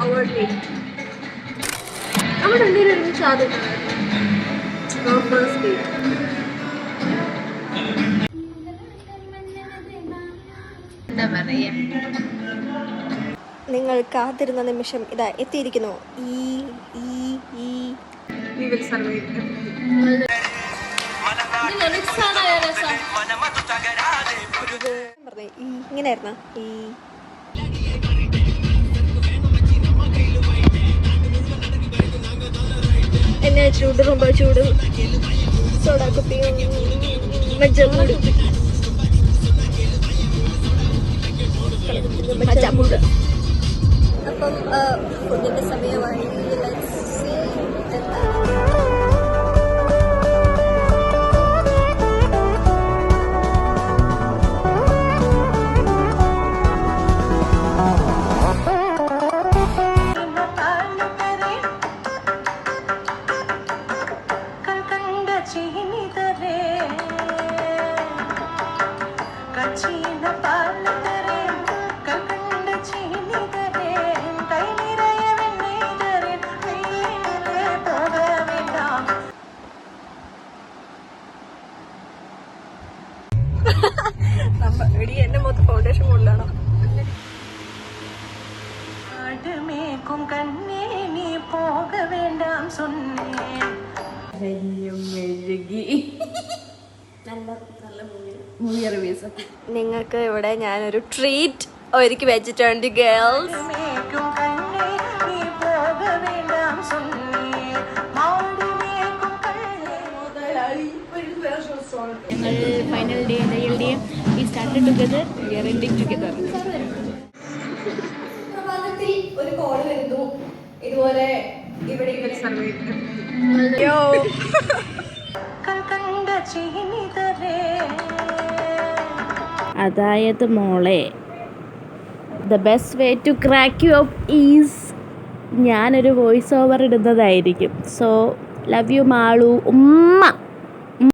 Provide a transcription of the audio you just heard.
Award നേടി. നമ്മൾ രണ്ടുപേരും ഒരുമിച്ച് ആദ്യം ഫസ്റ്റ് ഡേറ്റ്. എന്താ പറയാ, നിങ്ങൾ കാത്തിരുന്ന നിമിഷം ഇതാ എത്തിയിരിക്കുന്നു. ഇങ്ങനെയായിരുന്ന എന്നെ ചൂട് റൊമ്പ ചൂട് സോഡാ കുപ്പിയും മജ്ജമൂട് മജ്ജമൂട്. അപ്പം കുഞ്ഞിൻ്റെ സമയമായി. എന്റെ മൊത്തം ഫൗണ്ടേഷൻ കൊള്ളാണോ? നിങ്ങൾക്ക് ഇവിടെ ഞാനൊരു ട്രീറ്റ് ഒരുക്കി വെച്ചിട്ടുണ്ട് girls. Final day and the LDA, we started together, we are ending together. ഒരു കോൾ വരുന്നു ഇതുപോലെ ഇവിടെ അതായത് മോളെ, the best way to crack you up is ഞാനൊരു വോയിസ് ഓവർ ഇടുന്നതായിരിക്കും. സോ ലവ് യു മാളു ഉമ്മ.